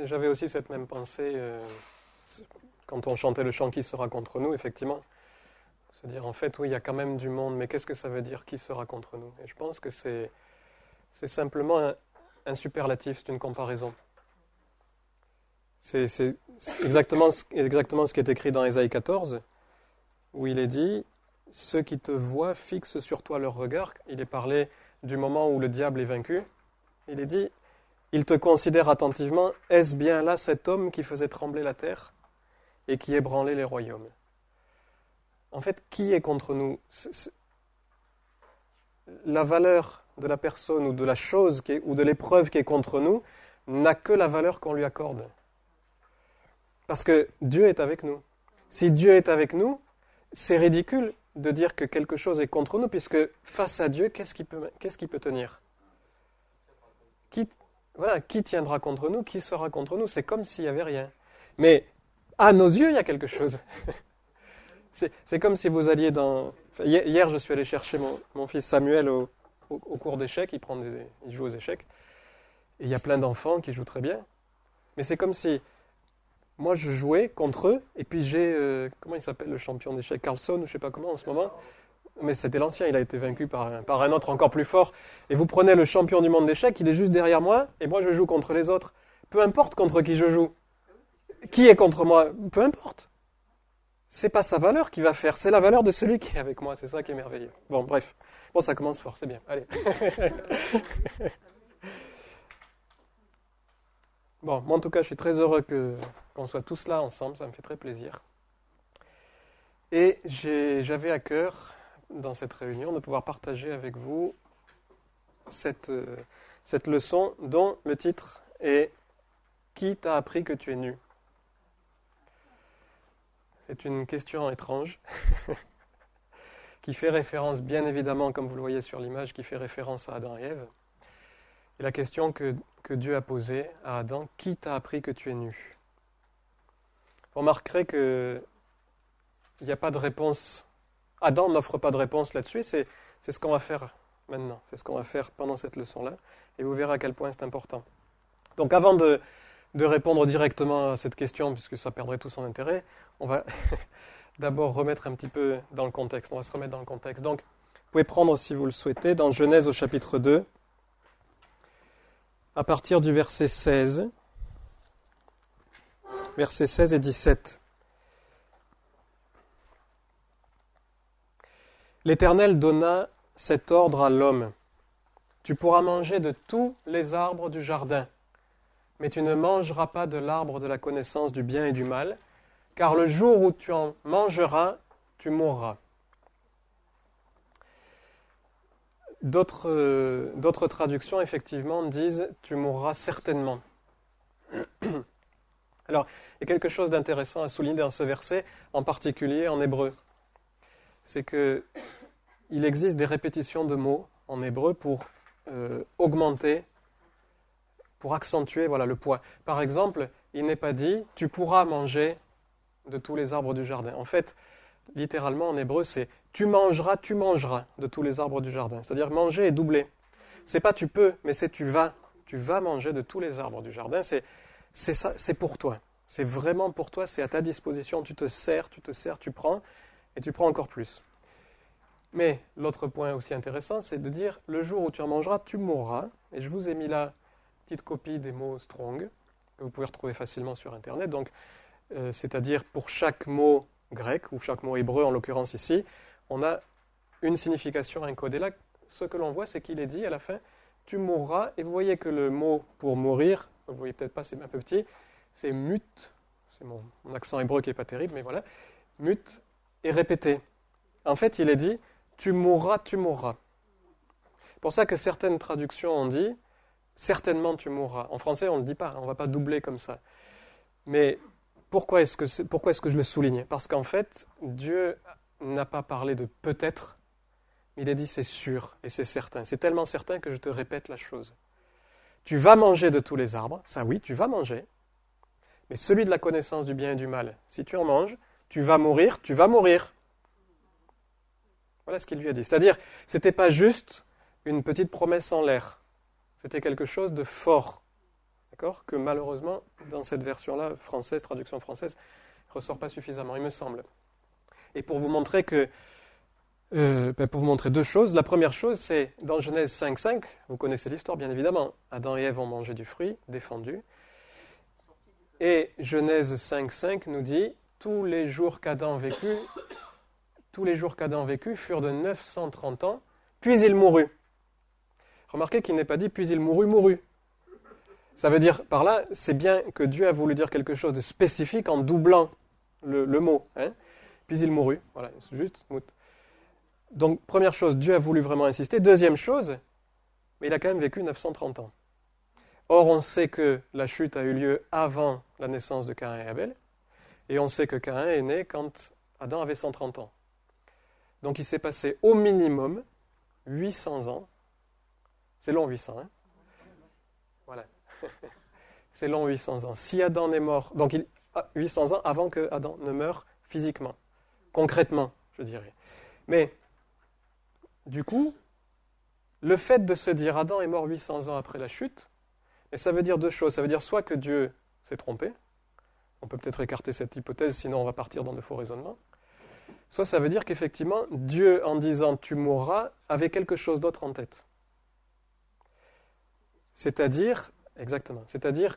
j'avais aussi cette même pensée quand on chantait le chant « Qui sera contre nous ?» effectivement. Se dire, en fait, oui, il y a quand même du monde, mais qu'est-ce que ça veut dire, qui sera contre nous? Et je pense que c'est simplement un superlatif, c'est une comparaison. C'est exactement ce qui est écrit dans Ésaïe 14, où il est dit, ceux qui te voient fixent sur toi leur regard. Il est parlé du moment où le diable est vaincu. Il est dit, ils te considèrent attentivement, est-ce bien là cet homme qui faisait trembler la terre et qui ébranlait les royaumes? En fait, qui est contre nous? La valeur de la personne ou de la chose ou de l'épreuve qui est contre nous n'a que la valeur qu'on lui accorde. Parce que Dieu est avec nous. Si Dieu est avec nous, c'est ridicule de dire que quelque chose est contre nous, puisque face à Dieu, qu'est-ce qui peut tenir? Qui tiendra contre nous? Qui sera contre nous? C'est comme s'il n'y avait rien. Mais à nos yeux, il y a quelque chose. C'est comme si vous alliez dans... Hier, je suis allé chercher mon fils Samuel au cours d'échecs. Il joue aux échecs. Et il y a plein d'enfants qui jouent très bien. Mais c'est comme si moi, je jouais contre eux. Et puis j'ai... comment il s'appelle le champion d'échecs? Carlson, ou je ne sais pas comment en ce moment. Mais c'était l'ancien. Il a été vaincu par un autre encore plus fort. Et vous prenez le champion du monde d'échecs. Il est juste derrière moi. Et moi, je joue contre les autres. Peu importe contre qui je joue. Qui est contre moi? Peu importe. C'est pas sa valeur qui va faire, c'est la valeur de celui qui est avec moi, c'est ça qui est merveilleux. Bon, bref. Bon, ça commence fort, c'est bien. Allez. Bon, moi en tout cas, je suis très heureux qu'on soit tous là ensemble, ça me fait très plaisir. Et j'avais à cœur, dans cette réunion, de pouvoir partager avec vous cette leçon dont le titre est « Qui t'a appris que tu es nu ?» C'est une question étrange qui fait référence, bien évidemment, comme vous le voyez sur l'image, qui fait référence à Adam et Ève. Et la question que Dieu a posée à Adam, qui t'a appris que tu es nu? Vous remarquerez qu'il n'y a pas de réponse. Adam n'offre pas de réponse là-dessus. C'est ce qu'on va faire maintenant. C'est ce qu'on va faire pendant cette leçon-là. Et vous verrez à quel point c'est important. Donc avant de répondre directement à cette question, puisque ça perdrait tout son intérêt, on va d'abord remettre un petit peu dans le contexte. On va se remettre dans le contexte. Donc, vous pouvez prendre, si vous le souhaitez, dans Genèse au chapitre 2, à partir du verset 16, versets 16 et 17. L'Éternel donna cet ordre à l'homme. Tu pourras manger de tous les arbres du jardin, mais tu ne mangeras pas de l'arbre de la connaissance du bien et du mal, car le jour où tu en mangeras, tu mourras. D'autres traductions, effectivement, disent « tu mourras certainement ». Alors, il y a quelque chose d'intéressant à souligner dans ce verset, en particulier en hébreu. C'est qu'il existe des répétitions de mots en hébreu pour augmenter, pour accentuer le poids. Par exemple, il n'est pas dit « tu pourras manger de tous les arbres du jardin ». En fait, littéralement en hébreu, c'est « tu mangeras de tous les arbres du jardin ». C'est-à-dire manger est doublé. C'est pas « tu peux », mais c'est « tu vas ». Tu vas manger de tous les arbres du jardin. C'est ça, c'est pour toi. C'est vraiment pour toi, c'est à ta disposition. Tu te sers, tu prends, et tu prends encore plus. Mais l'autre point aussi intéressant, c'est de dire « le jour où tu en mangeras, tu mourras ». Et je vous ai mis là petite copie des mots Strong, que vous pouvez retrouver facilement sur Internet. Donc, c'est-à-dire pour chaque mot grec, ou chaque mot hébreu en l'occurrence ici, on a une signification encodée. Là, ce que l'on voit, c'est qu'il est dit à la fin, tu mourras. Et vous voyez que le mot pour mourir, vous ne voyez peut-être pas, c'est un peu petit, c'est mut, c'est mon accent hébreu qui n'est pas terrible, mais voilà, mut et répété. En fait, il est dit, tu mourras, tu mourras. C'est pour ça que certaines traductions ont dit, certainement tu mourras. En français, on ne le dit pas, on ne va pas doubler comme ça. Mais pourquoi est-ce que je le souligne? Parce qu'en fait, Dieu n'a pas parlé de peut-être, mais il a dit c'est sûr et c'est certain. C'est tellement certain que je te répète la chose. Tu vas manger de tous les arbres, ça oui, tu vas manger, mais celui de la connaissance du bien et du mal, si tu en manges, tu vas mourir, tu vas mourir. Voilà ce qu'il lui a dit. C'est-à-dire, ce n'était pas juste une petite promesse en l'air. C'était quelque chose de fort. d'accord, que malheureusement, dans cette version-là, française, traduction française, ne ressort pas suffisamment, il me semble. Et pour vous montrer pour vous montrer deux choses. La première chose, c'est dans Genèse 5.5, vous connaissez l'histoire bien évidemment, Adam et Ève ont mangé du fruit, défendu. Et Genèse 5.5 nous dit, tous les jours qu'Adam vécut furent de 930 ans, puis il mourut. Remarquez qu'il n'est pas dit, puis il mourut. Ça veut dire, par là, c'est bien que Dieu a voulu dire quelque chose de spécifique en doublant le mot. Hein. Puis il mourut. Voilà, c'est juste. Donc, première chose, Dieu a voulu vraiment insister. Deuxième chose, mais il a quand même vécu 930 ans. Or, on sait que la chute a eu lieu avant la naissance de Caïn et Abel, et on sait que Caïn est né quand Adam avait 130 ans. Donc, il s'est passé au minimum 800 ans. C'est long, 800, hein? Voilà. C'est long, 800 ans. Si Adam est mort, donc 800 ans avant que Adam ne meure physiquement, concrètement, je dirais. Mais, du coup, le fait de se dire Adam est mort 800 ans après la chute, et ça veut dire deux choses. Ça veut dire soit que Dieu s'est trompé, on peut peut-être écarter cette hypothèse, sinon on va partir dans de faux raisonnements, soit ça veut dire qu'effectivement, Dieu, en disant tu mourras, avait quelque chose d'autre en tête. C'est-à-dire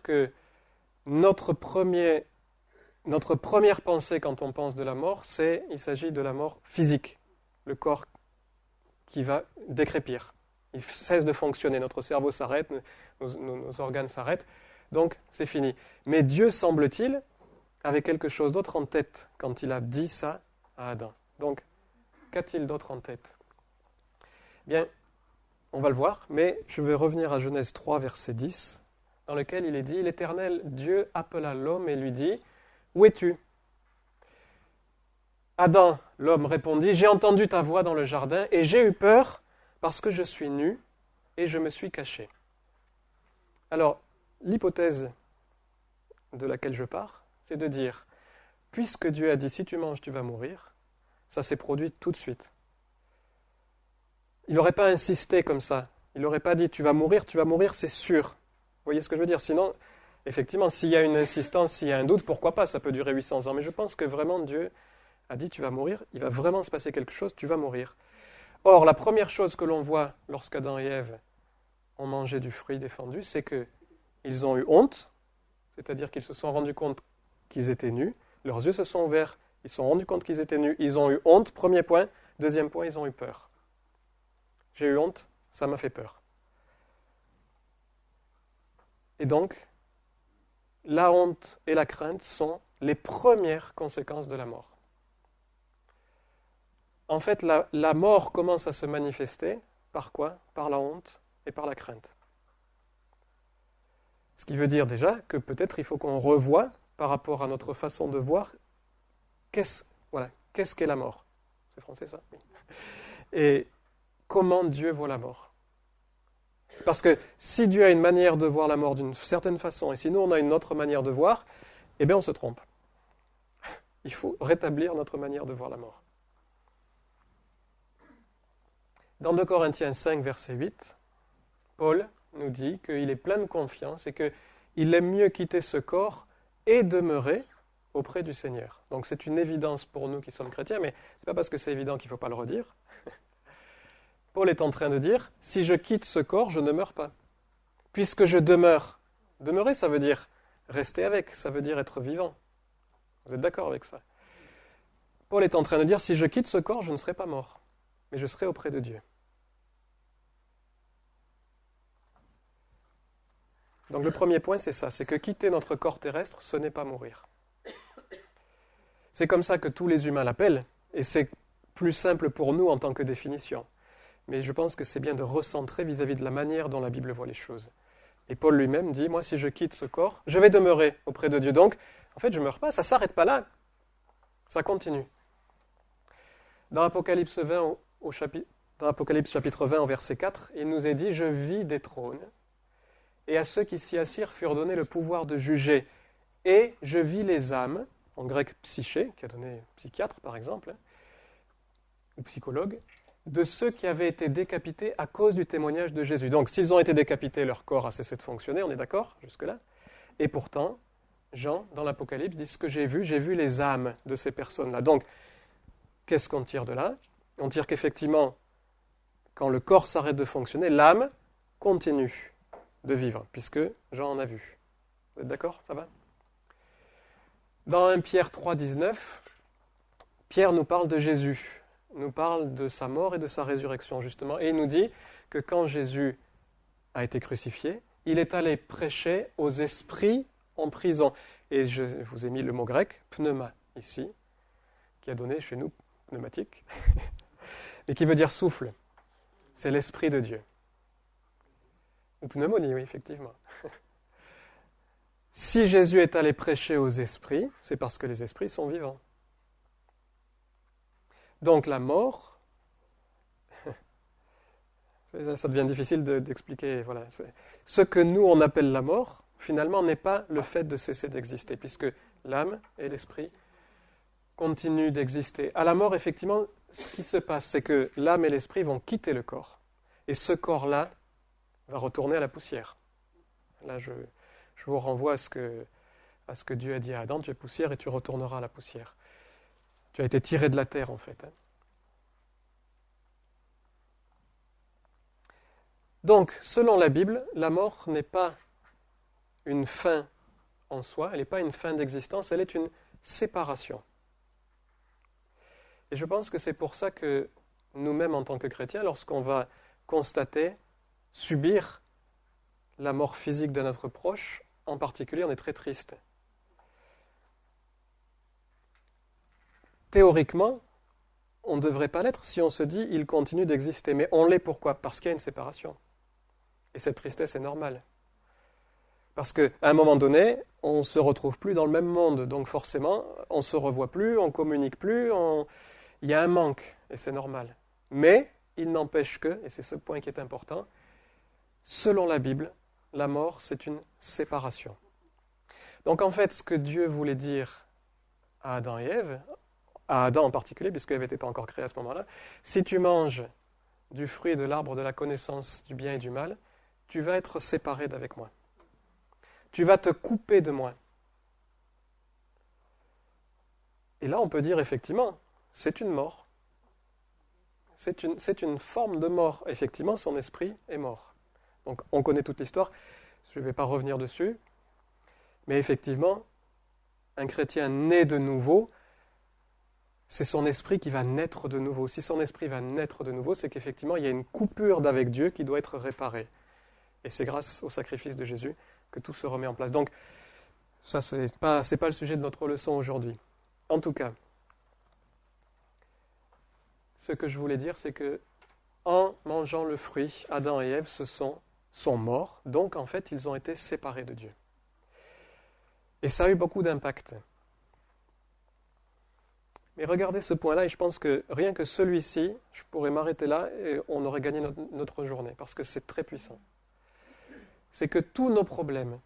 que notre première pensée quand on pense de la mort, il s'agit de la mort physique, le corps qui va décrépir. Il cesse de fonctionner, notre cerveau s'arrête, nos organes s'arrêtent, donc c'est fini. Mais Dieu, semble-t-il, avait quelque chose d'autre en tête quand il a dit ça à Adam. Donc, qu'a-t-il d'autre en tête? Bien, on va le voir, mais je vais revenir à Genèse 3, verset 10, dans lequel il est dit « L'Éternel Dieu appela l'homme et lui dit « Où es-tu » Adam, l'homme, répondit « J'ai entendu ta voix dans le jardin et j'ai eu peur parce que je suis nu et je me suis caché. » Alors, l'hypothèse de laquelle je pars, c'est de dire « Puisque Dieu a dit « Si tu manges, tu vas mourir », ça s'est produit tout de suite. Il n'aurait pas insisté comme ça. Il n'aurait pas dit « Tu vas mourir, c'est sûr. » Vous voyez ce que je veux dire? Sinon, effectivement, s'il y a une insistance, s'il y a un doute, pourquoi pas? Ça peut durer 800 ans. Mais je pense que vraiment Dieu a dit « Tu vas mourir. » Il va vraiment se passer quelque chose, tu vas mourir. Or, la première chose que l'on voit lorsqu'Adam et Ève ont mangé du fruit défendu, c'est qu'ils ont eu honte, c'est-à-dire qu'ils se sont rendus compte qu'ils étaient nus. Leurs yeux se sont ouverts, ils se sont rendus compte qu'ils étaient nus. Ils ont eu honte, premier point. Deuxième point, ils ont eu peur. J'ai eu honte, ça m'a fait peur. Et donc, la honte et la crainte sont les premières conséquences de la mort. En fait, la mort commence à se manifester par quoi? Par la honte et par la crainte. Ce qui veut dire déjà que peut-être il faut qu'on revoie par rapport à notre façon de voir qu'est-ce qu'est la mort. C'est français ça? Oui. Et comment Dieu voit la mort. Parce que si Dieu a une manière de voir la mort d'une certaine façon et si nous on a une autre manière de voir, eh bien on se trompe. Il faut rétablir notre manière de voir la mort. Dans 2 Corinthiens 5, verset 8, Paul nous dit qu'il est plein de confiance et qu'il aime mieux quitter ce corps et demeurer auprès du Seigneur. Donc c'est une évidence pour nous qui sommes chrétiens, mais ce n'est pas parce que c'est évident qu'il ne faut pas le redire. Paul est en train de dire, si je quitte ce corps, je ne meurs pas. Puisque je demeure. Demeurer, ça veut dire rester avec, ça veut dire être vivant. Vous êtes d'accord avec ça? Paul est en train de dire, si je quitte ce corps, je ne serai pas mort, mais je serai auprès de Dieu. Donc le premier point, c'est ça, c'est que quitter notre corps terrestre, ce n'est pas mourir. C'est comme ça que tous les humains l'appellent, et c'est plus simple pour nous en tant que définition. Mais je pense que c'est bien de recentrer vis-à-vis de la manière dont la Bible voit les choses. Et Paul lui-même dit, moi si je quitte ce corps, je vais demeurer auprès de Dieu. Donc, en fait, je ne meurs pas, ça ne s'arrête pas là. Ça continue. Dans Apocalypse 20, dans Apocalypse chapitre 20, au verset 4, il nous est dit, je vis des trônes, et à ceux qui s'y assirent furent donnés le pouvoir de juger. Et je vis les âmes, en grec psyché, qui a donné psychiatre par exemple, ou psychologue, de ceux qui avaient été décapités à cause du témoignage de Jésus. Donc s'ils ont été décapités, leur corps a cessé de fonctionner, on est d'accord jusque-là? Et pourtant, Jean, dans l'Apocalypse, dit ce que j'ai vu les âmes de ces personnes-là. Donc, qu'est-ce qu'on tire de là? On tire qu'effectivement, quand le corps s'arrête de fonctionner, l'âme continue de vivre, puisque Jean en a vu. Vous êtes d'accord? Ça va? Dans 1 Pierre 3, 19, Pierre nous parle de Jésus, nous parle de sa mort et de sa résurrection, justement, et il nous dit que quand Jésus a été crucifié, il est allé prêcher aux esprits en prison. Et je vous ai mis le mot grec, pneuma, ici, qui a donné chez nous pneumatique, et qui veut dire souffle. C'est l'Esprit de Dieu. Ou pneumonie, oui, effectivement. Si Jésus est allé prêcher aux esprits, c'est parce que les esprits sont vivants. Donc la mort, ça devient difficile d'expliquer. Voilà. Ce que nous, on appelle la mort, finalement, n'est pas le fait de cesser d'exister, puisque l'âme et l'esprit continuent d'exister. À la mort, effectivement, ce qui se passe, c'est que l'âme et l'esprit vont quitter le corps. Et ce corps-là va retourner à la poussière. Là, je vous renvoie à ce que Dieu a dit à Adam, tu es poussière et tu retourneras à la poussière. Tu as été tiré de la terre, en fait. Donc, selon la Bible, la mort n'est pas une fin en soi, elle n'est pas une fin d'existence, elle est une séparation. Et je pense que c'est pour ça que nous-mêmes, en tant que chrétiens, lorsqu'on va constater, subir la mort physique de notre proche, en particulier, on est très triste. Théoriquement, on ne devrait pas l'être si on se dit « il continue d'exister ». Mais on l'est pourquoi? Parce qu'il y a une séparation. Et cette tristesse est normale. Parce qu'à un moment donné, on ne se retrouve plus dans le même monde. Donc forcément, on ne se revoit plus, on ne communique plus, il y a un manque, et c'est normal. Mais il n'empêche que, et c'est ce point qui est important, selon la Bible, la mort, c'est une séparation. Donc en fait, ce que Dieu voulait dire à Adam et Ève, à Adam en particulier, puisque Ève n'était pas encore créée à ce moment-là, si tu manges du fruit de l'arbre de la connaissance du bien et du mal, tu vas être séparé d'avec moi. Tu vas te couper de moi. Et là, on peut dire effectivement, c'est une mort. C'est une forme de mort. Effectivement, son esprit est mort. Donc, on connaît toute l'histoire. Je ne vais pas revenir dessus. Mais effectivement, un chrétien né de nouveau, c'est son esprit qui va naître de nouveau. Si son esprit va naître de nouveau, c'est qu'effectivement, il y a une coupure d'avec Dieu qui doit être réparée. Et c'est grâce au sacrifice de Jésus que tout se remet en place. Donc, ça, ce n'est pas le sujet de notre leçon aujourd'hui. En tout cas, ce que je voulais dire, c'est que en mangeant le fruit, Adam et Ève sont morts. Donc, en fait, ils ont été séparés de Dieu. Et ça a eu beaucoup d'impact. Mais regardez ce point-là, et je pense que rien que celui-ci, je pourrais m'arrêter là et on aurait gagné notre journée, parce que c'est très puissant. C'est que tous nos problèmes,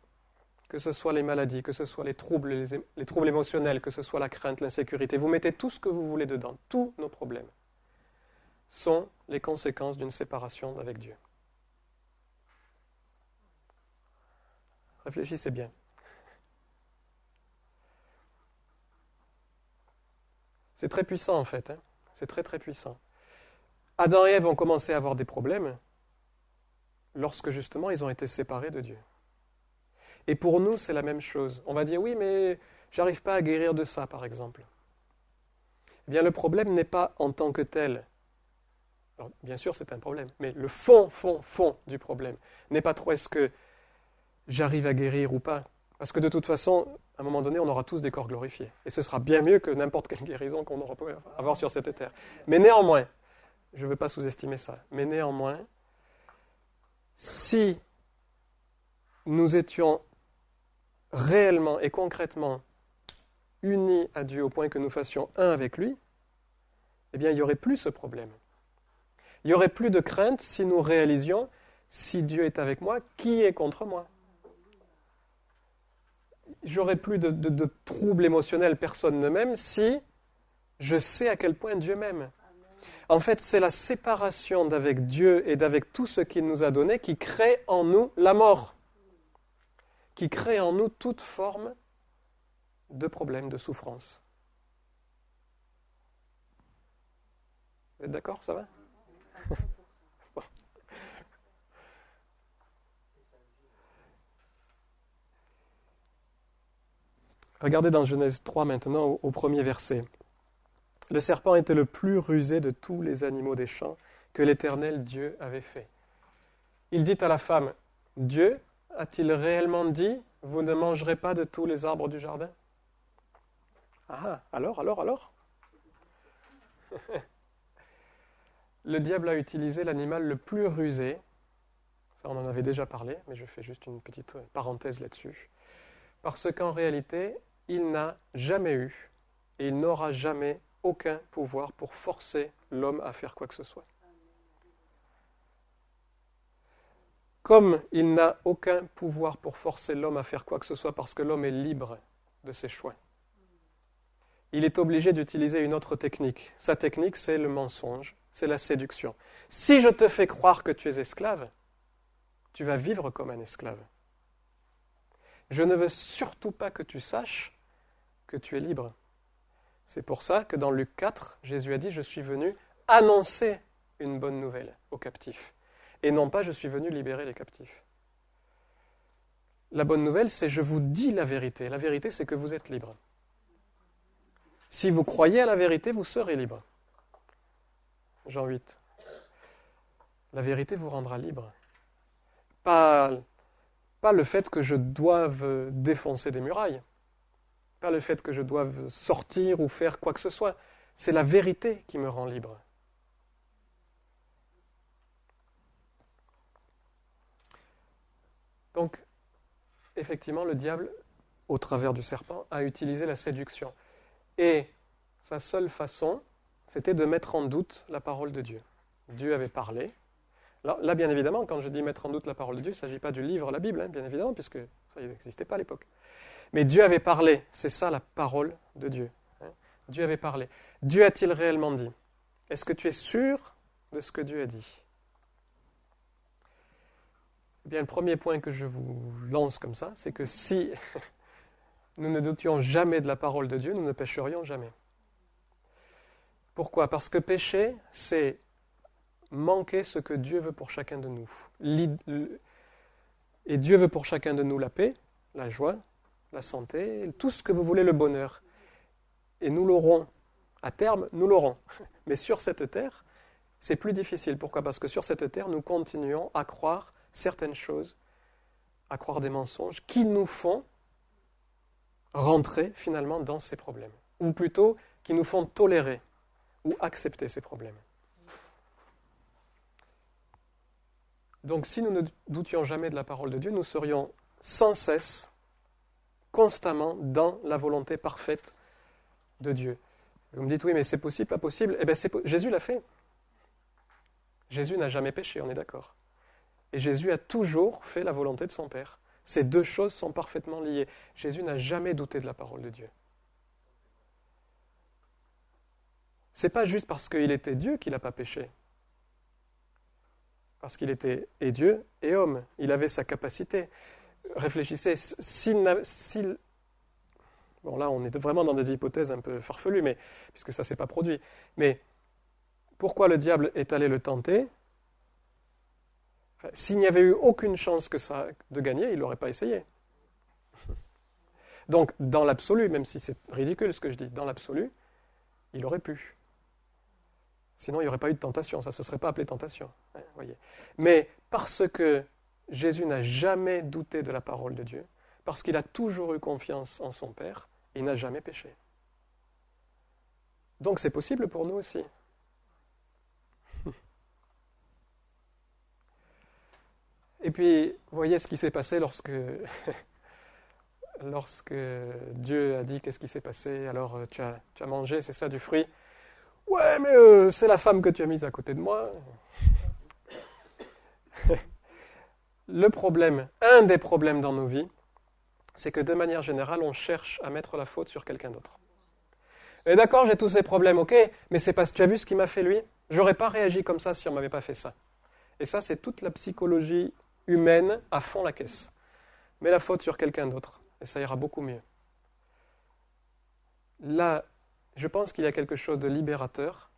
que ce soit les maladies, que ce soit les troubles émotionnels, que ce soit la crainte, l'insécurité, vous mettez tout ce que vous voulez dedans, tous nos problèmes sont les conséquences d'une séparation avec Dieu. Réfléchissez bien. C'est très puissant en fait, c'est très très puissant. Adam et Ève ont commencé à avoir des problèmes lorsque justement ils ont été séparés de Dieu. Et pour nous, c'est la même chose. On va dire, oui, mais j'arrive pas à guérir de ça, par exemple. Eh bien, le problème n'est pas en tant que tel. Alors, bien sûr, c'est un problème, mais le fond du problème n'est pas trop est-ce que j'arrive à guérir ou pas. Parce que de toute façon, à un moment donné, on aura tous des corps glorifiés. Et ce sera bien mieux que n'importe quelle guérison qu'on aura pu avoir sur cette terre. Mais néanmoins, je ne veux pas sous-estimer ça, mais néanmoins, si nous étions réellement et concrètement unis à Dieu au point que nous fassions un avec lui, eh bien, il n'y aurait plus ce problème. Il n'y aurait plus de crainte si nous réalisions, si Dieu est avec moi, qui est contre moi? J'aurais plus de troubles émotionnels, personne ne m'aime, si je sais à quel point Dieu m'aime. En fait, c'est la séparation d'avec Dieu et d'avec tout ce qu'il nous a donné qui crée en nous la mort. qui crée en nous toute forme de problème, de souffrance. Vous êtes d'accord, ça va? Bon. Regardez dans Genèse 3 maintenant, au premier verset. Le serpent était le plus rusé de tous les animaux des champs que l'Éternel Dieu avait fait. Il dit à la femme, Dieu a-t-il réellement dit, vous ne mangerez pas de tous les arbres du jardin? Ah, alors Le diable a utilisé l'animal le plus rusé. Ça, on en avait déjà parlé, mais je fais juste une petite parenthèse là-dessus. Parce qu'en réalité, il n'a jamais eu et il n'aura jamais aucun pouvoir pour forcer l'homme à faire quoi que ce soit. Comme il n'a aucun pouvoir pour forcer l'homme à faire quoi que ce soit parce que l'homme est libre de ses choix, il est obligé d'utiliser une autre technique. Sa technique, c'est le mensonge, c'est la séduction. Si je te fais croire que tu es esclave, tu vas vivre comme un esclave. Je ne veux surtout pas que tu saches que tu es libre. C'est pour ça que dans Luc 4, Jésus a dit « Je suis venu annoncer une bonne nouvelle aux captifs. » Et non pas « Je suis venu libérer les captifs. » La bonne nouvelle, c'est « Je vous dis la vérité. » La vérité, c'est que vous êtes libre. Si vous croyez à la vérité, vous serez libre. Jean 8. La vérité vous rendra libre. Pas le fait que je doive défoncer des murailles. Pas le fait que je doive sortir ou faire quoi que ce soit. C'est la vérité qui me rend libre. Donc, effectivement, le diable, au travers du serpent, a utilisé la séduction. Et sa seule façon, c'était de mettre en doute la parole de Dieu. Dieu avait parlé. Alors, là, bien évidemment, quand je dis mettre en doute la parole de Dieu, il ne s'agit pas du livre, la Bible, bien évidemment, puisque ça n'existait pas à l'époque. Mais Dieu avait parlé, c'est ça la parole de Dieu. Dieu avait parlé. Dieu a-t-il réellement dit? Est-ce que tu es sûr de ce que Dieu a dit? Eh bien, le premier point que je vous lance comme ça, c'est que si nous ne doutions jamais de la parole de Dieu, nous ne pécherions jamais. Pourquoi? Parce que pécher, c'est manquer ce que Dieu veut pour chacun de nous. Et Dieu veut pour chacun de nous la paix, la joie, la santé, tout ce que vous voulez, le bonheur. Et nous l'aurons. À terme, nous l'aurons. Mais sur cette terre, c'est plus difficile. Pourquoi? Parce que sur cette terre, nous continuons à croire certaines choses, à croire des mensonges qui nous font rentrer finalement dans ces problèmes. Ou plutôt, qui nous font tolérer ou accepter ces problèmes. Donc si nous ne doutions jamais de la parole de Dieu, nous serions sans cesse, constamment dans la volonté parfaite de Dieu. Vous me dites, oui, mais c'est possible, pas possible. Eh bien, Jésus l'a fait. Jésus n'a jamais péché, on est d'accord. Et Jésus a toujours fait la volonté de son Père. Ces deux choses sont parfaitement liées. Jésus n'a jamais douté de la parole de Dieu. Ce n'est pas juste parce qu'il était Dieu qu'il n'a pas péché. Parce qu'il était et Dieu et homme. Il avait sa capacité. Réfléchissez, bon là on est vraiment dans des hypothèses un peu farfelues, mais, puisque ça ne s'est pas produit. Mais pourquoi le diable est allé le tenter? S'il n'y avait eu aucune chance de gagner, il n'aurait pas essayé. Donc dans l'absolu, même si c'est ridicule ce que je dis, dans l'absolu, il aurait pu. Sinon, il n'y aurait pas eu de tentation. Ça ne se serait pas appelé tentation. Voyez. Mais parce que Jésus n'a jamais douté de la parole de Dieu, parce qu'il a toujours eu confiance en son Père, il n'a jamais péché. Donc c'est possible pour nous aussi. Et puis, voyez ce qui s'est passé lorsque Dieu a dit qu'est-ce qui s'est passé. Alors, tu as mangé, c'est ça, du fruit. Ouais, mais c'est la femme que tu as mise à côté de moi. Le problème, un des problèmes dans nos vies, c'est que de manière générale, on cherche à mettre la faute sur quelqu'un d'autre. Et d'accord, j'ai tous ces problèmes, ok, mais c'est parce que tu as vu ce qu'il m'a fait lui? J'aurais pas réagi comme ça si on ne m'avait pas fait ça. Et ça, c'est toute la psychologie humaine à fond la caisse. mets la faute sur quelqu'un d'autre, et ça ira beaucoup mieux. Là, je pense qu'il y a quelque chose de libérateur,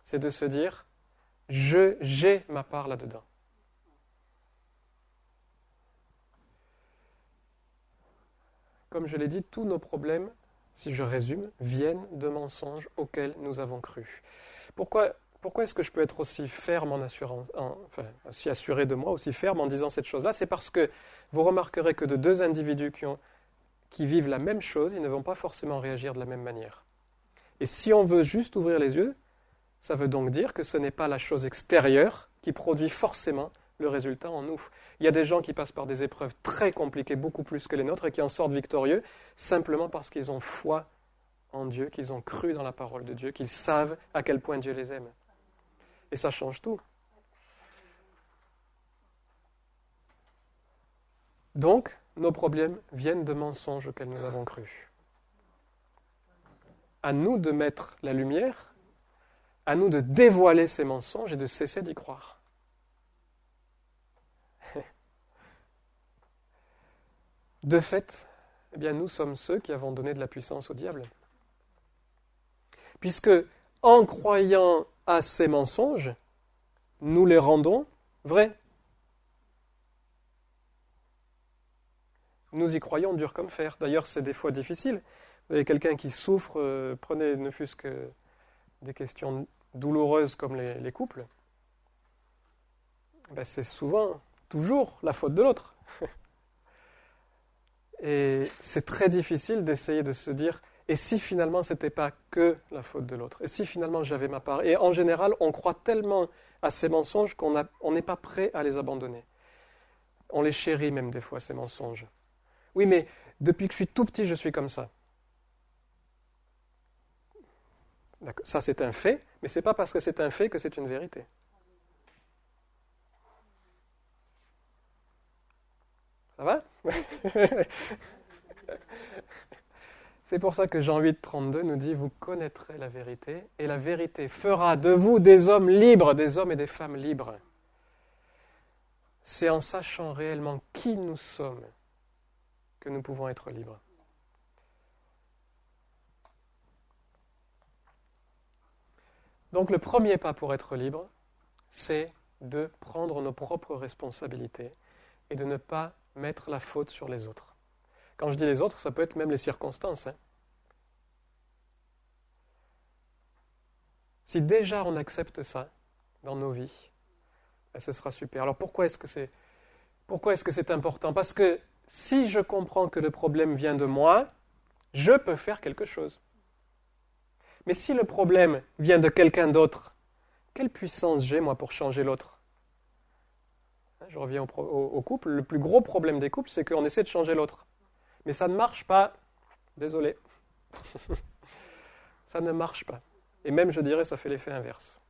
c'est de se dire, j'ai ma part là-dedans. Comme je l'ai dit, tous nos problèmes, si je résume, viennent de mensonges auxquels nous avons cru. Pourquoi est-ce que je peux être aussi ferme en assurance, aussi assuré de moi, aussi ferme en disant cette chose-là? C'est parce que vous remarquerez que de deux individus qui vivent la même chose, ils ne vont pas forcément réagir de la même manière. Et si on veut juste ouvrir les yeux, ça veut donc dire que ce n'est pas la chose extérieure qui produit forcément le résultat en nous. Il y a des gens qui passent par des épreuves très compliquées, beaucoup plus que les nôtres, et qui en sortent victorieux simplement parce qu'ils ont foi en Dieu, qu'ils ont cru dans la parole de Dieu, qu'ils savent à quel point Dieu les aime. Et ça change tout. Donc, nos problèmes viennent de mensonges auxquels nous avons cru. À nous de mettre la lumière, à nous de dévoiler ces mensonges et de cesser d'y croire. De fait, eh bien, nous sommes ceux qui avons donné de la puissance au diable. Puisque, en croyant à ces mensonges, nous les rendons vrais. Nous y croyons dur comme fer. D'ailleurs, c'est des fois difficile. Vous avez quelqu'un qui souffre, prenez ne fût-ce que des questions douloureuses comme les couples. Ben, c'est souvent, toujours, la faute de l'autre. Et c'est très difficile d'essayer de se dire, et si finalement ce n'était pas que la faute de l'autre? Et si finalement j'avais ma part? Et en général, on croit tellement à ces mensonges qu'on n'est pas prêt à les abandonner. On les chérit même des fois, ces mensonges. Oui, mais depuis que je suis tout petit, je suis comme ça. D'accord. Ça, c'est un fait, mais ce n'est pas parce que c'est un fait que c'est une vérité. Ça va? C'est pour ça que Jean 8,32 nous dit « Vous connaîtrez la vérité, et la vérité fera de vous des hommes libres, des hommes et des femmes libres. » C'est en sachant réellement qui nous sommes que nous pouvons être libres. Donc le premier pas pour être libre, c'est de prendre nos propres responsabilités et de ne pas mettre la faute sur les autres. Quand je dis les autres, ça peut être même les circonstances. Si déjà on accepte ça dans nos vies, ce sera super. Alors pourquoi est-ce que c'est important? Parce que si je comprends que le problème vient de moi, je peux faire quelque chose. Mais si le problème vient de quelqu'un d'autre, quelle puissance j'ai moi pour changer l'autre? Je reviens au couple. Le plus gros problème des couples, c'est qu'on essaie de changer l'autre. Mais ça ne marche pas. Désolé. Ça ne marche pas. Et même, je dirais, ça fait l'effet inverse.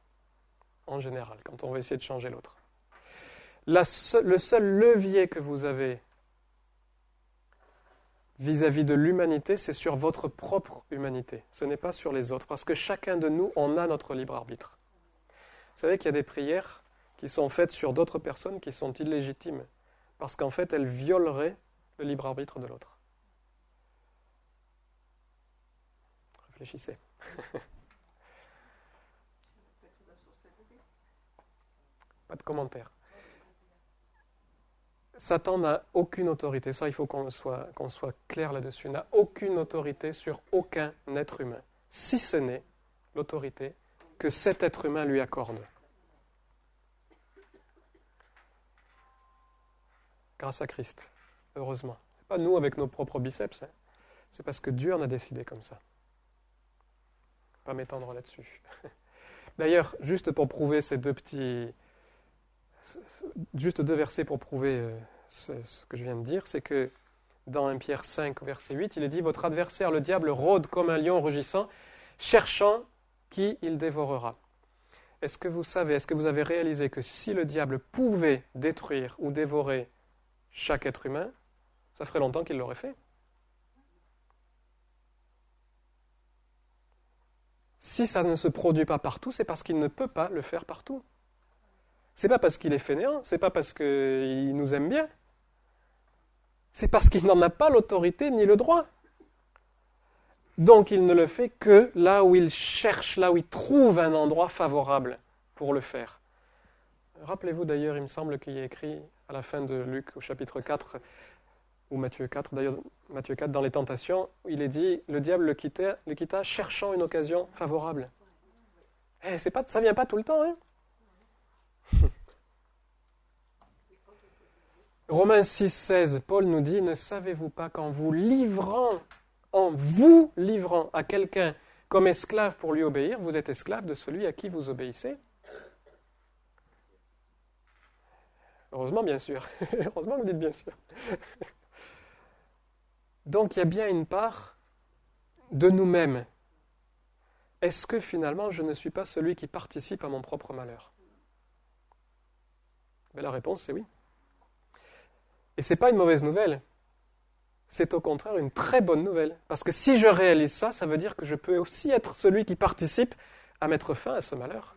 En général, quand on va essayer de changer l'autre. Le seul levier que vous avez vis-à-vis de l'humanité, c'est sur votre propre humanité. Ce n'est pas sur les autres. Parce que chacun de nous, on a notre libre arbitre. Vous savez qu'il y a des prières qui sont faites sur d'autres personnes qui sont illégitimes. Parce qu'en fait, elles violeraient le libre arbitre de l'autre. Réfléchissez. Pas de commentaire. Satan n'a aucune autorité, ça il faut qu'on soit clair là-dessus, n'a aucune autorité sur aucun être humain, si ce n'est l'autorité que cet être humain lui accorde. Grâce à Christ, heureusement. Ce n'est pas nous avec nos propres biceps, c'est parce que Dieu en a décidé comme ça. Pas m'étendre là-dessus. D'ailleurs, juste pour prouver juste deux versets pour prouver ce que je viens de dire, c'est que dans 1 Pierre 5, verset 8, il est dit « Votre adversaire, le diable, rôde comme un lion rugissant, cherchant qui il dévorera. » Est-ce que vous savez, est-ce que vous avez réalisé que si le diable pouvait détruire ou dévorer chaque être humain, ça ferait longtemps qu'il l'aurait fait? Si ça ne se produit pas partout, c'est parce qu'il ne peut pas le faire partout. C'est pas parce qu'il est fainéant, c'est pas parce qu'il nous aime bien. C'est parce qu'il n'en a pas l'autorité ni le droit. Donc il ne le fait que là où il cherche, là où il trouve un endroit favorable pour le faire. Rappelez-vous d'ailleurs, il me semble qu'il y a écrit à la fin de Luc au chapitre 4, ou Matthieu 4, d'ailleurs Matthieu 4 dans les tentations, où il est dit, le diable le quitta cherchant une occasion favorable. Ça vient pas tout le temps, hein. Romains 6, 16, Paul nous dit, ne savez-vous pas qu'en vous livrant à quelqu'un comme esclave pour lui obéir, vous êtes esclave de celui à qui vous obéissez? Heureusement, bien sûr. Heureusement, vous dites bien sûr. Donc, il y a bien une part de nous-mêmes. Est-ce que finalement, je ne suis pas celui qui participe à mon propre malheur? Mais la réponse, c'est oui. Et ce n'est pas une mauvaise nouvelle. C'est au contraire une très bonne nouvelle. Parce que si je réalise ça, ça veut dire que je peux aussi être celui qui participe à mettre fin à ce malheur.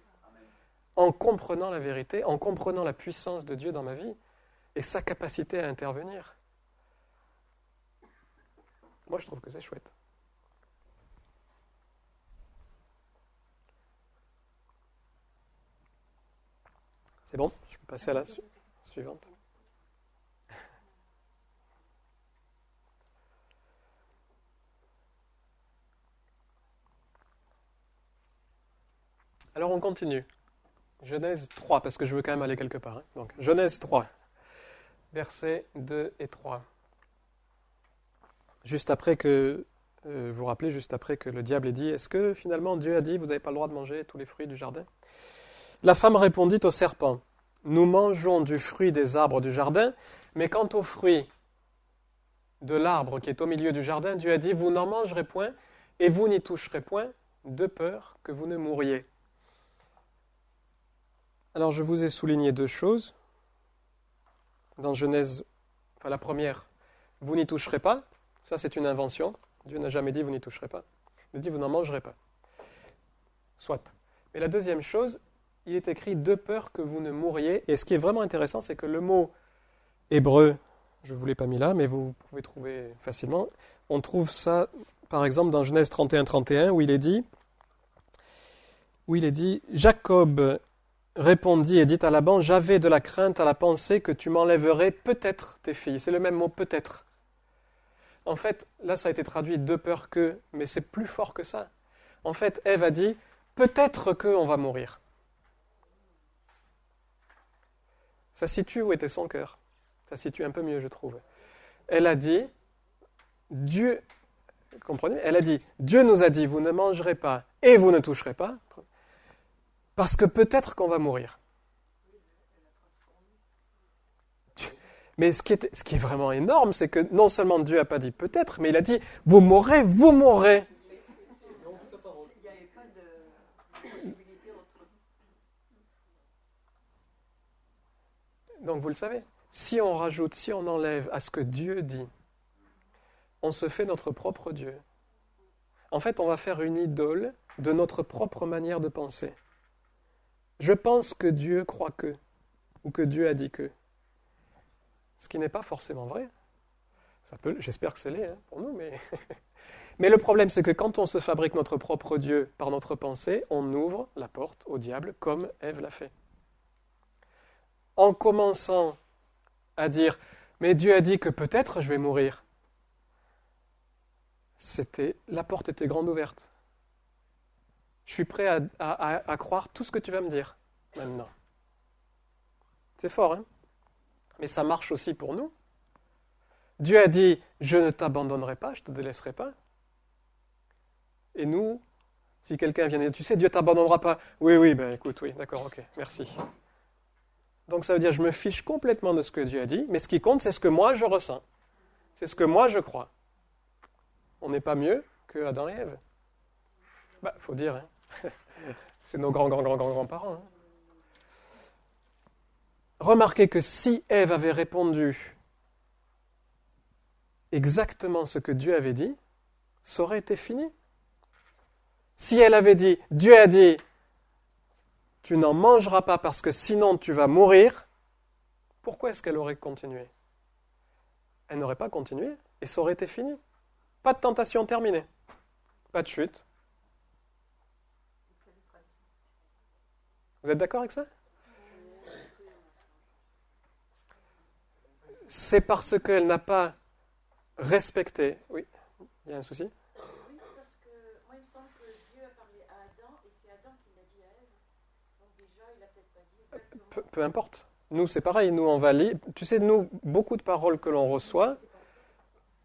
En comprenant la vérité, en comprenant la puissance de Dieu dans ma vie et sa capacité à intervenir. Moi, je trouve que c'est chouette. C'est bon? Je peux passer à la suivante. Alors, on continue. Genèse 3, parce que je veux quand même aller quelque part. Donc, Genèse 3, versets 2 et 3. Juste après que, vous vous rappelez, juste après que le diable ait dit, est-ce que finalement Dieu a dit, vous n'avez pas le droit de manger tous les fruits du jardin? La femme répondit au serpent, nous mangeons du fruit des arbres du jardin, mais quant au fruit de l'arbre qui est au milieu du jardin, Dieu a dit, vous n'en mangerez point, et vous n'y toucherez point, de peur que vous ne mouriez. Alors je vous ai souligné deux choses. Dans Genèse, la première, vous n'y toucherez pas. Ça c'est une invention. Dieu n'a jamais dit vous n'y toucherez pas. Il dit vous n'en mangerez pas. Soit. Mais la deuxième chose, il est écrit de peur que vous ne mouriez. Et ce qui est vraiment intéressant, c'est que le mot hébreu, je ne vous l'ai pas mis là, mais vous pouvez trouver facilement. On trouve ça, par exemple, dans Genèse 31-31, où il est dit, Jacob répondit et dit à Laban, j'avais de la crainte à la pensée que tu m'enlèverais peut-être tes filles. C'est le même mot, peut-être. En fait, là, ça a été traduit de peur que, mais c'est plus fort que ça. En fait, Ève a dit, peut-être qu'on va mourir. Ça situe où était son cœur. Ça situe un peu mieux, je trouve. Elle a dit, Dieu, comprenez? Elle a dit, Dieu nous a dit, vous ne mangerez pas et vous ne toucherez pas, parce que peut-être qu'on va mourir. Mais ce qui est vraiment énorme, c'est que non seulement Dieu n'a pas dit peut-être, mais il a dit, vous mourrez, vous mourrez. Donc vous le savez, si on rajoute, si on enlève à ce que Dieu dit, on se fait notre propre Dieu. En fait, on va faire une idole de notre propre manière de penser. Je pense que Dieu croit que, ou que Dieu a dit que. Ce qui n'est pas forcément vrai. J'espère que c'est l'est pour nous, mais... mais le problème, c'est que quand on se fabrique notre propre Dieu par notre pensée, on ouvre la porte au diable, comme Ève l'a fait. En commençant à dire « mais Dieu a dit que peut-être je vais mourir », la porte était grande ouverte. Je suis prêt à croire tout ce que tu vas me dire maintenant. C'est fort, hein? Mais ça marche aussi pour nous. Dieu a dit, je ne t'abandonnerai pas, je ne te délaisserai pas. Et nous, si quelqu'un vient dire, tu sais, Dieu ne t'abandonnera pas. Oui, ben écoute, oui, d'accord, ok, merci. Donc ça veut dire, je me fiche complètement de ce que Dieu a dit, mais ce qui compte, c'est ce que moi je ressens. C'est ce que moi je crois. On n'est pas mieux que Adam et Ève. Faut dire, hein. C'est nos grands-parents. Hein. Remarquez que si Ève avait répondu exactement ce que Dieu avait dit, ça aurait été fini. Si elle avait dit, Dieu a dit, tu n'en mangeras pas parce que sinon tu vas mourir, pourquoi est-ce qu'elle aurait continué? elle n'aurait pas continué et ça aurait été fini. Pas de tentation terminée. Pas de chute. Vous êtes d'accord avec ça? C'est parce qu'elle n'a pas respecté. Oui, il y a un souci? Oui, parce que moi, il me semble que Dieu a parlé à Adam et c'est Adam qui l'a dit à Ève. Donc déjà, il n'a peut-être pas dit exactement. Peu importe. Nous, c'est pareil. Nous, on va lire. Tu sais, nous, beaucoup de paroles que l'on reçoit,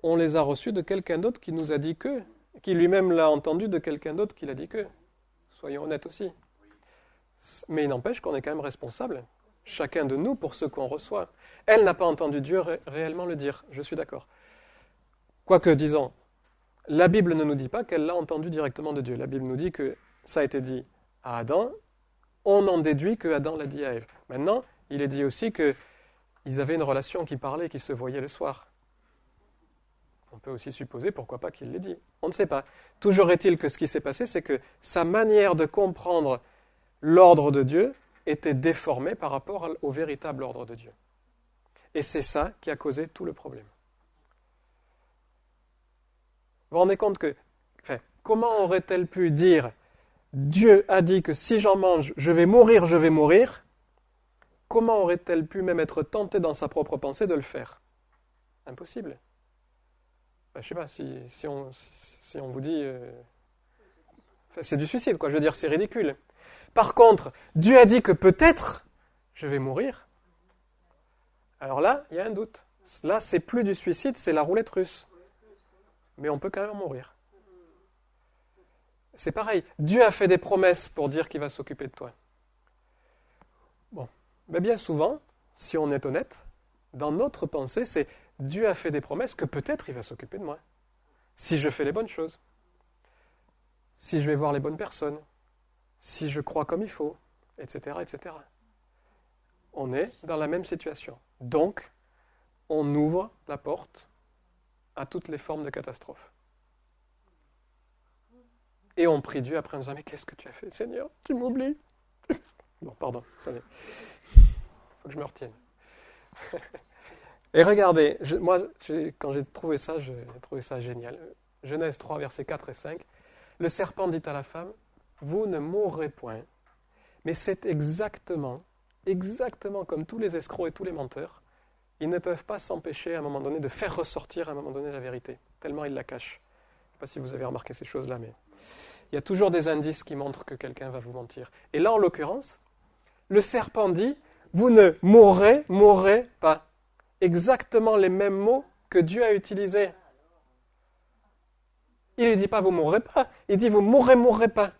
on les a reçues de quelqu'un d'autre qui nous a dit que, qui lui-même l'a entendu de quelqu'un d'autre qui l'a dit que. Soyons honnêtes aussi. Mais il n'empêche qu'on est quand même responsable, chacun de nous, pour ce qu'on reçoit. Elle n'a pas entendu Dieu réellement le dire, je suis d'accord. Quoique, disons, la Bible ne nous dit pas qu'elle l'a entendu directement de Dieu. La Bible nous dit que ça a été dit à Adam, on en déduit que Adam l'a dit à Ève. Maintenant, il est dit aussi qu'ils avaient une relation qui parlait, qui se voyait le soir. On peut aussi supposer, pourquoi pas, qu'il l'ait dit. On ne sait pas. Toujours est-il que ce qui s'est passé, c'est que sa manière de comprendre l'ordre de Dieu était déformé par rapport au véritable ordre de Dieu. Et c'est ça qui a causé tout le problème. Vous vous rendez compte que, comment aurait-elle pu dire « Dieu a dit que si j'en mange, je vais mourir, je vais mourir », comment aurait-elle pu même être tentée dans sa propre pensée de le faire? Impossible. Je ne sais pas, si on vous dit... c'est du suicide, quoi. Je veux dire, c'est ridicule. Par contre, Dieu a dit que peut-être je vais mourir. Alors là, il y a un doute. Là, c'est plus du suicide, c'est la roulette russe. Mais on peut quand même mourir. C'est pareil. Dieu a fait des promesses pour dire qu'il va s'occuper de toi. Bon. Mais bien souvent, si on est honnête, dans notre pensée, c'est Dieu a fait des promesses que peut-être il va s'occuper de moi. Si je fais les bonnes choses. Si je vais voir les bonnes personnes. Si je crois comme il faut, etc., etc. On est dans la même situation. Donc, on ouvre la porte à toutes les formes de catastrophes. Et on prie Dieu après en disant « Mais qu'est-ce que tu as fait, Seigneur? Tu m'oublies ?» Bon, pardon, il faut que je me retienne. Et regardez, quand j'ai trouvé ça, génial. Genèse 3, versets 4 et 5. Le serpent dit à la femme, vous ne mourrez point. Mais c'est exactement comme tous les escrocs et tous les menteurs, ils ne peuvent pas s'empêcher à un moment donné de faire ressortir à un moment donné la vérité, tellement ils la cachent. Je ne sais pas si vous avez remarqué ces choses-là, mais il y a toujours des indices qui montrent que quelqu'un va vous mentir. Et là, en l'occurrence, le serpent dit, vous ne mourrez pas. Exactement les mêmes mots que Dieu a utilisés. Il ne dit pas, vous ne mourrez pas, il dit, vous ne mourrez pas.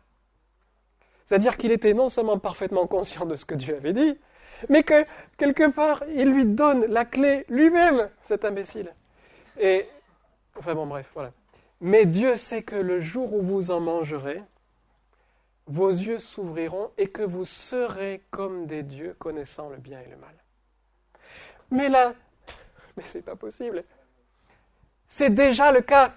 C'est-à-dire qu'il était non seulement parfaitement conscient de ce que Dieu avait dit, mais que, quelque part, il lui donne la clé lui-même, cet imbécile. Et, bref, voilà. Mais Dieu sait que le jour où vous en mangerez, vos yeux s'ouvriront et que vous serez comme des dieux connaissant le bien et le mal. Mais là, c'est pas possible. C'est déjà le cas.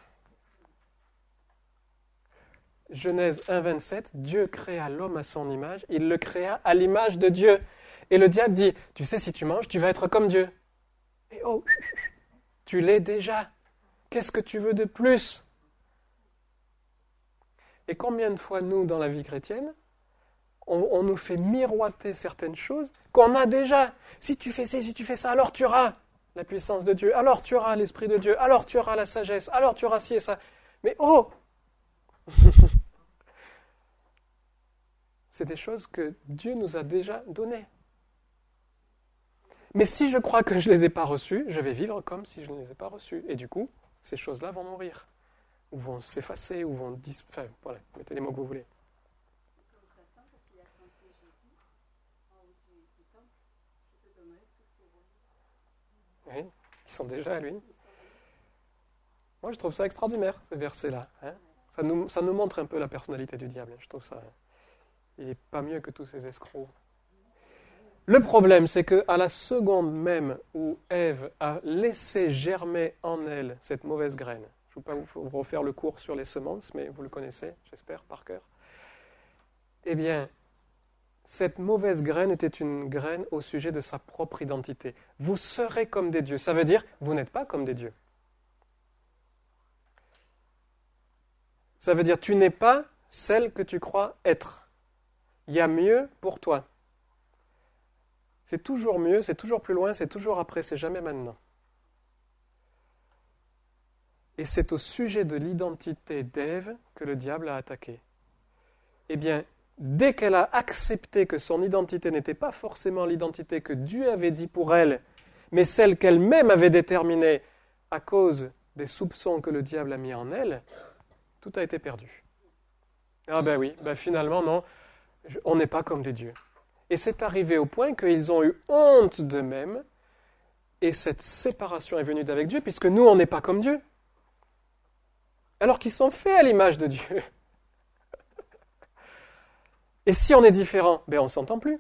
Genèse 1, 27, Dieu créa l'homme à son image, il le créa à l'image de Dieu. Et le diable dit, tu sais, si tu manges, tu vas être comme Dieu. Et oh, tu l'es déjà. Qu'est-ce que tu veux de plus? Et combien de fois, nous, dans la vie chrétienne, on nous fait miroiter certaines choses qu'on a déjà. Si tu fais ci, si tu fais ça, alors tu auras la puissance de Dieu, alors tu auras l'Esprit de Dieu, alors tu auras la sagesse, alors tu auras ci et ça. Mais oh c'est des choses que Dieu nous a déjà données. Mais si je crois que je ne les ai pas reçues, je vais vivre comme si je ne les ai pas reçues. Et du coup, ces choses-là vont mourir, ou vont s'effacer, ou vont disparaître. Enfin, voilà, mettez les mots que vous voulez. Oui, ils sont déjà à lui. Moi, je trouve ça extraordinaire, ce verset-là. Hein. Ça nous montre un peu la personnalité du diable. Je trouve ça... Il n'est pas mieux que tous ces escrocs. Le problème, c'est qu'à la seconde même où Ève a laissé germer en elle cette mauvaise graine, je ne vais pas vous refaire le cours sur les semences, mais vous le connaissez, j'espère, par cœur, eh bien, Cette mauvaise graine était une graine au sujet de sa propre identité. Vous serez comme des dieux. Ça veut dire, vous n'êtes pas comme des dieux. Ça veut dire, tu n'es pas celle que tu crois être. Il y a mieux pour toi. C'est toujours mieux, c'est toujours plus loin, c'est toujours après, c'est jamais maintenant. Et c'est au sujet de l'identité d'Ève que le diable a attaqué. Eh bien, dès qu'elle a accepté que son identité n'était pas forcément l'identité que Dieu avait dit pour elle, mais celle qu'elle-même avait déterminée à cause des soupçons que le diable a mis en elle, tout a été perdu. Ah ben oui, finalement non, on n'est pas comme des dieux. Et c'est arrivé au point qu'ils ont eu honte d'eux-mêmes, et cette séparation est venue d'avec Dieu, puisque nous, on n'est pas comme Dieu. Alors qu'ils sont faits à l'image de Dieu. Et si on est différent, on ne s'entend plus.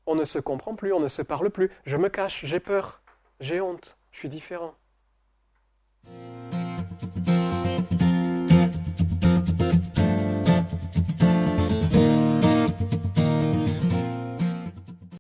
On ne se comprend plus, on ne se parle plus. Je me cache, j'ai peur, j'ai honte, je suis différent.